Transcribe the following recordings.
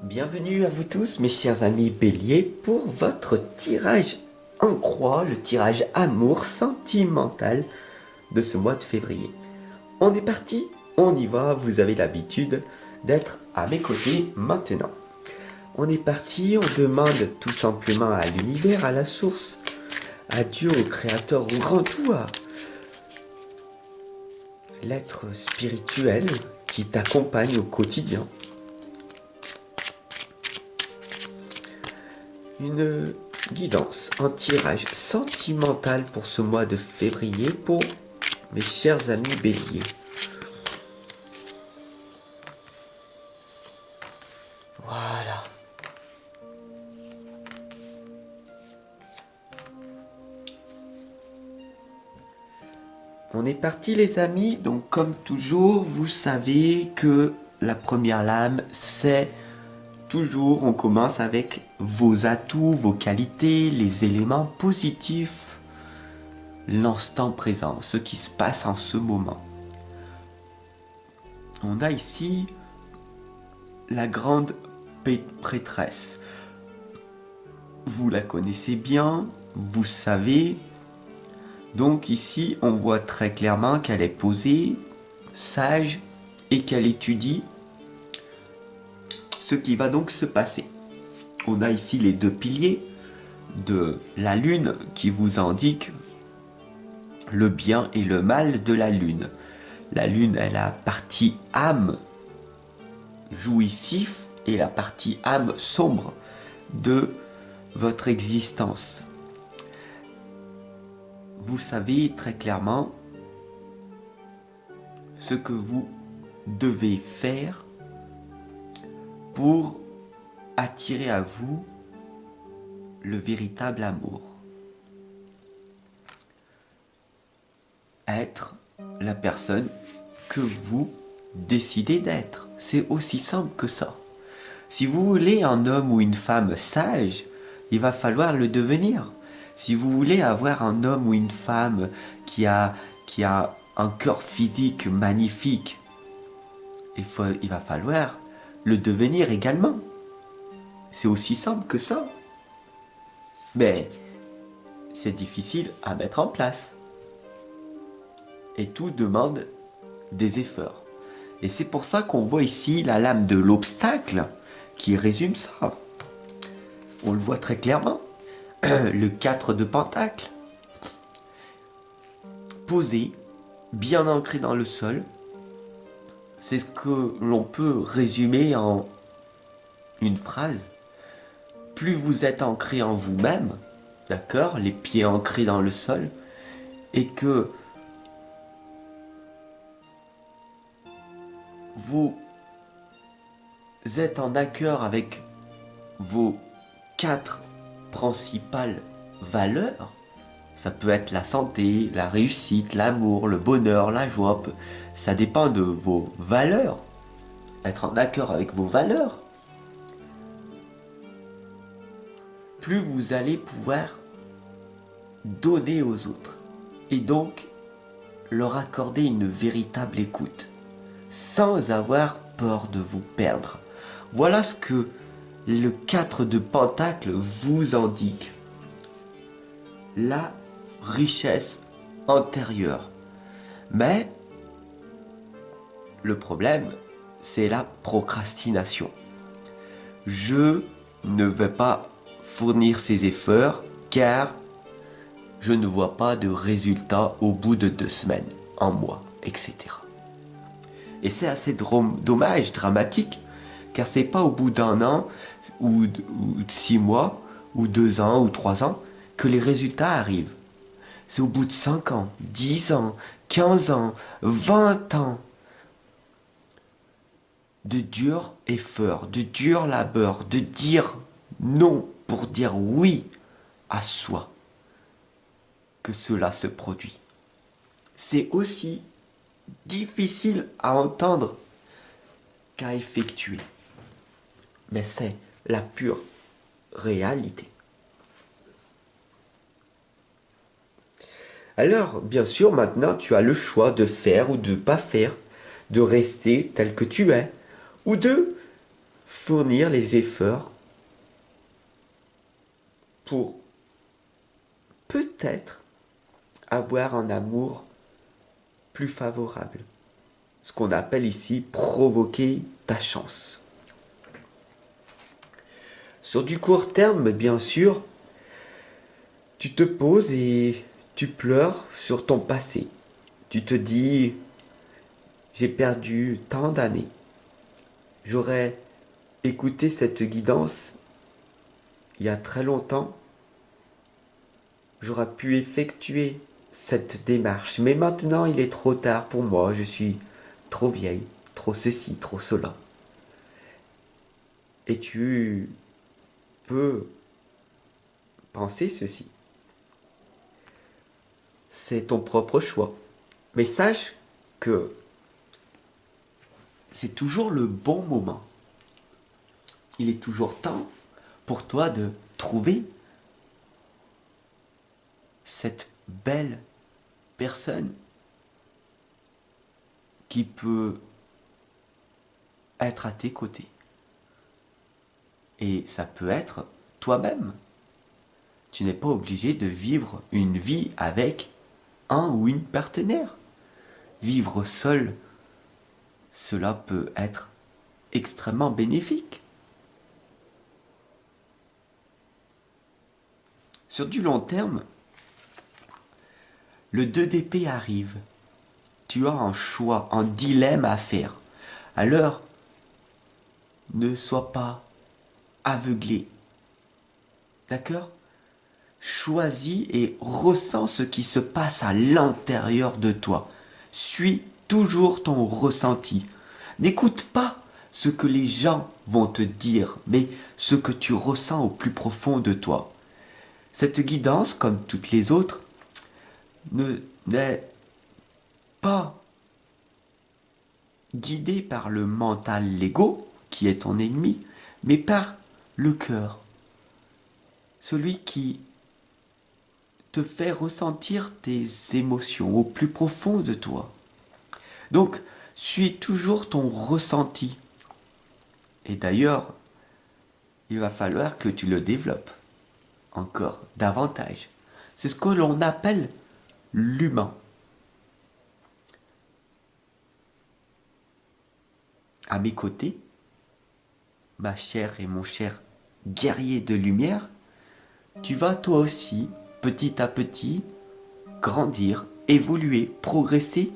Bienvenue à vous tous mes chers amis béliers pour votre tirage en croix, le tirage amour sentimental de ce mois de février. On est parti, on y va, vous avez l'habitude d'être à mes côtés maintenant. On est parti, on demande tout simplement à l'univers, à la source, à Dieu, au créateur, au grand tout, à l'être spirituel qui t'accompagne au quotidien. Une guidance, un tirage sentimental pour ce mois de février pour mes chers amis béliers. Voilà. On est parti les amis, donc comme toujours, vous savez que la première lame, c'est toujours, on commence avec vos atouts, vos qualités, les éléments positifs, l'instant présent, ce qui se passe en ce moment. On a ici la grande prêtresse. Vous la connaissez bien, vous savez. Donc ici, on voit très clairement qu'elle est posée, sage, et qu'elle étudie ce qui va donc se passer. On a ici les deux piliers de la lune qui vous indiquent le bien et le mal de la lune. La lune est la partie âme jouissif et la partie âme sombre de votre existence. Vous savez très clairement ce que vous devez faire pour attirer à vous le véritable amour. Être la personne que vous décidez d'être. C'est aussi simple que ça. Si vous voulez un homme ou une femme sage, il va falloir le devenir. Si vous voulez avoir un homme ou une femme qui a un corps physique magnifique, il va falloir le devenir également. C'est aussi simple que ça. Mais c'est difficile à mettre en place. Et tout demande des efforts. Et c'est pour ça qu'on voit ici la lame de l'obstacle qui résume ça. On le voit très clairement. Le 4 de Pentacle, posé, bien ancré dans le sol. C'est ce que l'on peut résumer en une phrase. Plus vous êtes ancré en vous-même, d'accord, les pieds ancrés dans le sol, et que vous êtes en accord avec vos 4 principales valeurs, ça peut être la santé, la réussite, l'amour, le bonheur, la joie, ça dépend de vos valeurs, être en accord avec vos valeurs, plus vous allez pouvoir donner aux autres et donc leur accorder une véritable écoute sans avoir peur de vous perdre. Voilà ce que le 4 de Pentacle vous indique. La richesse intérieure. Mais le problème, c'est la procrastination. Je ne vais pas fournir ces efforts car je ne vois pas de résultat au bout de 2 semaines, un mois, etc. Et c'est assez dommage, dramatique, car c'est pas au bout d'1 an, ou de 6 mois, ou 2 ans, ou 3 ans, que les résultats arrivent. C'est au bout de 5 ans, 10 ans, 15 ans, 20 ans de dur effort, de dur labeur, de dire non pour dire oui à soi, que cela se produit. C'est aussi difficile à entendre qu'à effectuer. Mais c'est la pure réalité. Alors, bien sûr, maintenant, tu as le choix de faire ou de ne pas faire, de rester tel que tu es, ou de fournir les efforts pour peut-être avoir un amour plus favorable. Ce qu'on appelle ici provoquer ta chance. Sur du court terme, bien sûr, tu te poses et tu pleures sur ton passé. Tu te dis, j'ai perdu tant d'années. J'aurais écouté cette guidance il y a très longtemps. J'aurais pu effectuer cette démarche. Mais maintenant, il est trop tard pour moi. Je suis trop vieille, trop ceci, trop cela. Et tu peux penser ceci. C'est ton propre choix. Mais sache que c'est toujours le bon moment. Il est toujours temps pour toi de trouver cette belle personne qui peut être à tes côtés. Et ça peut être toi-même. Tu n'es pas obligé de vivre une vie avec un ou une partenaire. Vivre seul, cela peut être extrêmement bénéfique. Sur du long terme, le 2 d'épée arrive. Tu as un choix, un dilemme à faire. Alors, ne sois pas aveuglé. D'accord? Choisis et ressens ce qui se passe à l'intérieur de toi. Suis toujours ton ressenti. N'écoute pas ce que les gens vont te dire, mais ce que tu ressens au plus profond de toi. Cette guidance, comme toutes les autres, n'est pas guidée par le mental, l'ego, qui est ton ennemi, mais par le cœur. Celui qui te fait ressentir tes émotions au plus profond de toi. Donc, suis toujours ton ressenti. Et d'ailleurs, il va falloir que tu le développes encore davantage. C'est ce que l'on appelle l'humain. À mes côtés, ma chère et mon cher guerrier de lumière, tu vas toi aussi, petit à petit, grandir, évoluer, progresser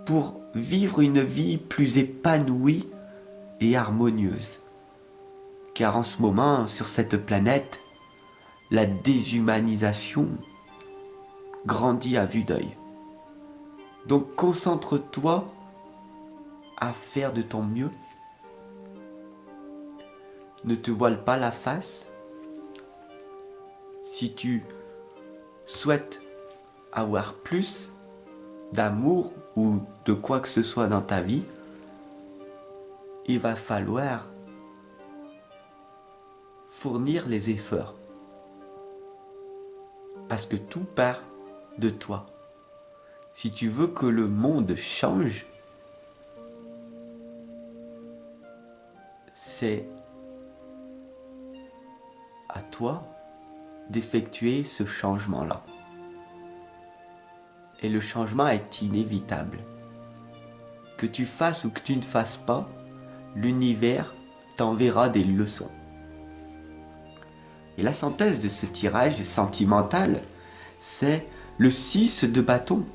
pour vivre une vie plus épanouie et harmonieuse. Car en ce moment, sur cette planète, la déshumanisation grandit à vue d'œil. Donc concentre-toi à faire de ton mieux. Ne te voile pas la face. Si tu souhaites avoir plus d'amour ou de quoi que ce soit dans ta vie, il va falloir fournir les efforts. Parce que tout part de toi. Si tu veux que le monde change, c'est à toi d'effectuer ce changement-là. Et le changement est inévitable. Que tu fasses ou que tu ne fasses pas, l'univers t'enverra des leçons. Et la synthèse de ce tirage sentimental, c'est le 6 de bâton.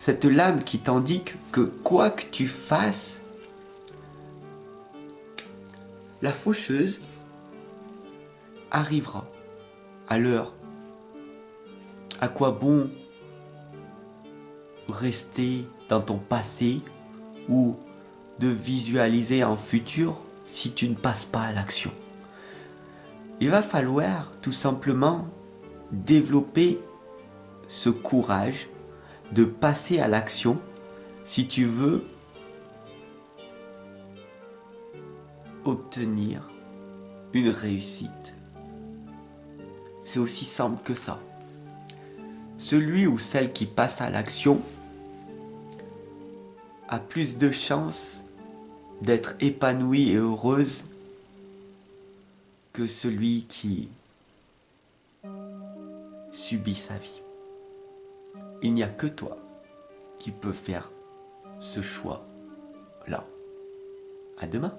Cette lame qui t'indique que quoi que tu fasses, la faucheuse arrivera à l'heure. À quoi bon rester dans ton passé ou de visualiser un futur si tu ne passes pas à l'action? Il va falloir tout simplement développer ce courage de passer à l'action si tu veux obtenir une réussite. C'est aussi simple que ça. Celui ou celle qui passe à l'action a plus de chances d'être épanouie et heureuse que celui qui subit sa vie. Il n'y a que toi qui peux faire ce choix-là. À demain.